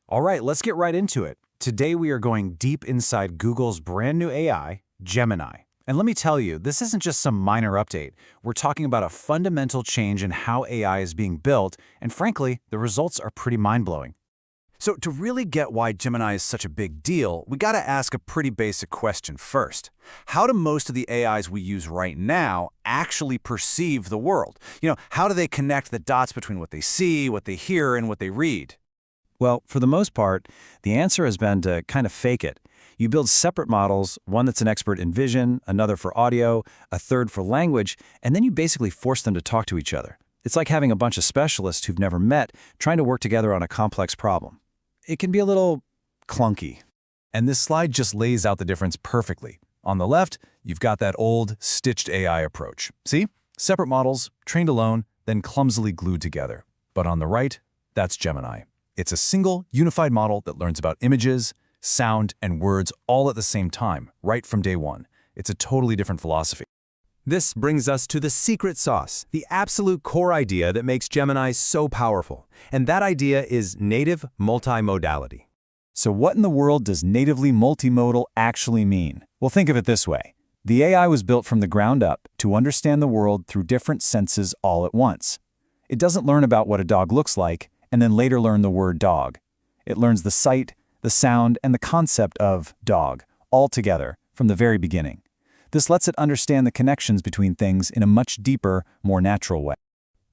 All right, let's get right into it. Today we are going deep inside Google's brand new AI, Gemini. And let me tell you, this isn't just some minor update. We're talking about a fundamental change in how AI is being built, and frankly, the results are pretty mind-blowing. So to really get why Gemini is such a big deal, we gotta ask a pretty basic question first. How do most of the AIs we use right now actually perceive the world? How do they connect the dots between what they see, what they hear, and what they read? Well, for the most part, the answer has been to kind of fake it. You build separate models, one that's an expert in vision, another for audio, a third for language, and then you basically force them to talk to each other. It's like having a bunch of specialists who've never met trying to work together on a complex problem. It can be a little clunky. And this slide just lays out the difference perfectly. On the left, you've got that old, stitched AI approach. See? Separate models, trained alone, then clumsily glued together. But on the right, that's Gemini. It's a single, unified model that learns about images, sound, and words all at the same time, right from day one. It's a totally different philosophy. This brings us to the secret sauce, the absolute core idea that makes Gemini so powerful. And that idea is native multimodality. So what in the world does natively multimodal actually mean? Well, think of it this way. The AI was built from the ground up to understand the world through different senses all at once. It doesn't learn about what a dog looks like and then later learn the word dog. It learns the sight, the sound, and the concept of dog all together from the very beginning. This lets it understand the connections between things in a much deeper, more natural way.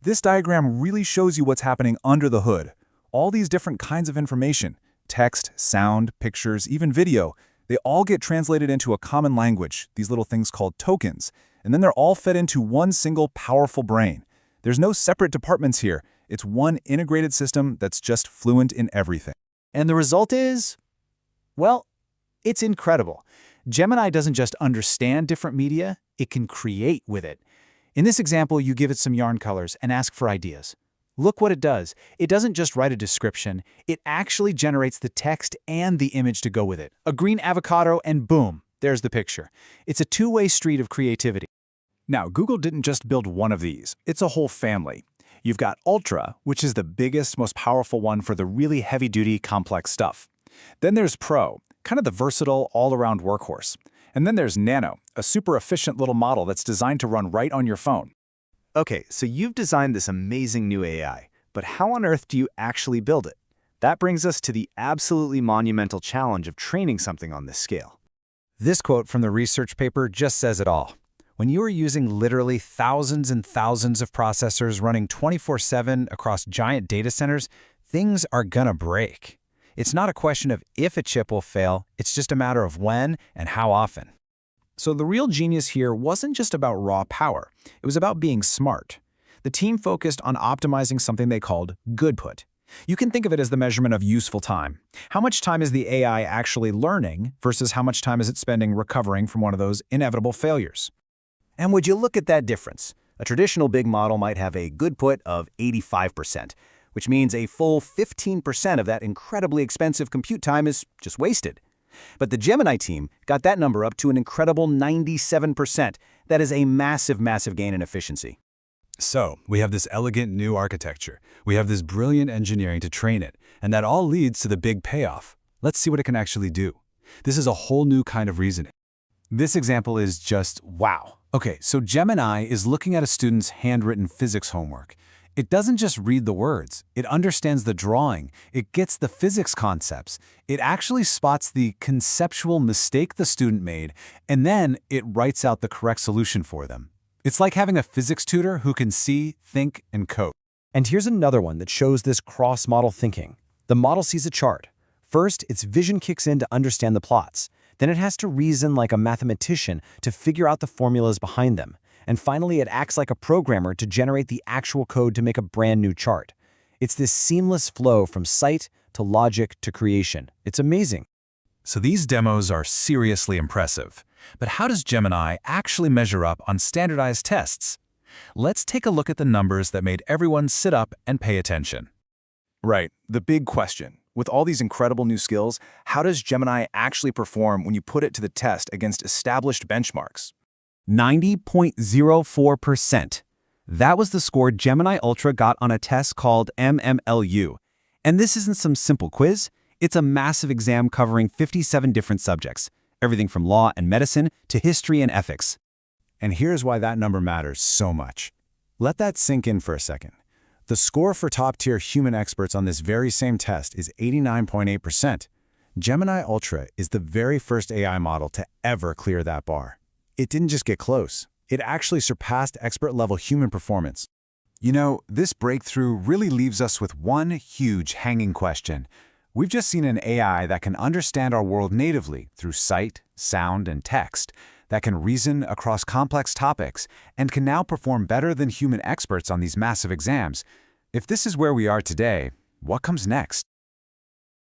This diagram really shows you what's happening under the hood. All these different kinds of information, text, sound, pictures, even video, they all get translated into a common language, these little things called tokens, and then they're all fed into one single powerful brain. There's no separate departments here. It's one integrated system that's just fluent in everything. And the result is, well, it's incredible. Gemini doesn't just understand different media, it can create with it. In this example, you give it some yarn colors and ask for ideas. Look what it does. It doesn't just write a description, it actually generates the text and the image to go with it. A green avocado and boom, there's the picture. It's a two-way street of creativity. Now, Google didn't just build one of these, it's a whole family. You've got Ultra, which is the biggest, most powerful one for the really heavy-duty, complex stuff. Then there's Pro, kind of the versatile, all-around workhorse. And then there's Nano, a super efficient little model that's designed to run right on your phone. Okay, so you've designed this amazing new AI, but how on earth do you actually build it? That brings us to the absolutely monumental challenge of training something on this scale. This quote from the research paper just says it all. When you are using literally thousands and thousands of processors running 24/7 across giant data centers, things are gonna break. It's not a question of if a chip will fail, it's just a matter of when and how often. So the real genius here wasn't just about raw power, it was about being smart. The team focused on optimizing something they called Goodput. You can think of it as the measurement of useful time. How much time is the AI actually learning versus how much time is it spending recovering from one of those inevitable failures? And would you look at that difference? A traditional big model might have a Goodput of 85%, which means a full 15% of that incredibly expensive compute time is just wasted. But the Gemini team got that number up to an incredible 97%. That is a massive, massive gain in efficiency. So, we have this elegant new architecture. We have this brilliant engineering to train it, and that all leads to the big payoff. Let's see what it can actually do. This is a whole new kind of reasoning. This example is just wow. Okay, so Gemini is looking at a student's handwritten physics homework. It doesn't just read the words, it understands the drawing, it gets the physics concepts, it actually spots the conceptual mistake the student made, and then it writes out the correct solution for them. It's like having a physics tutor who can see, think, and code. And here's another one that shows this cross-modal thinking. The model sees a chart. First, its vision kicks in to understand the plots. Then it has to reason like a mathematician to figure out the formulas behind them. And finally, it acts like a programmer to generate the actual code to make a brand new chart. It's this seamless flow from sight to logic to creation. It's amazing. So these demos are seriously impressive. But how does Gemini actually measure up on standardized tests? Let's take a look at the numbers that made everyone sit up and pay attention. Right, the big question. With all these incredible new skills, how does Gemini actually perform when you put it to the test against established benchmarks? 90.04%. That was the score Gemini Ultra got on a test called MMLU. And this isn't some simple quiz. It's a massive exam covering 57 different subjects, everything from law and medicine to history and ethics. And here's why that number matters so much. Let that sink in for a second. The score for top-tier human experts on this very same test is 89.8%. Gemini Ultra is the very first AI model to ever clear that bar. It didn't just get close. It actually surpassed expert-level human performance. You know, this breakthrough really leaves us with one huge hanging question. We've just seen an AI that can understand our world natively through sight, sound, and text, that can reason across complex topics, and can now perform better than human experts on these massive exams. If this is where we are today, what comes next?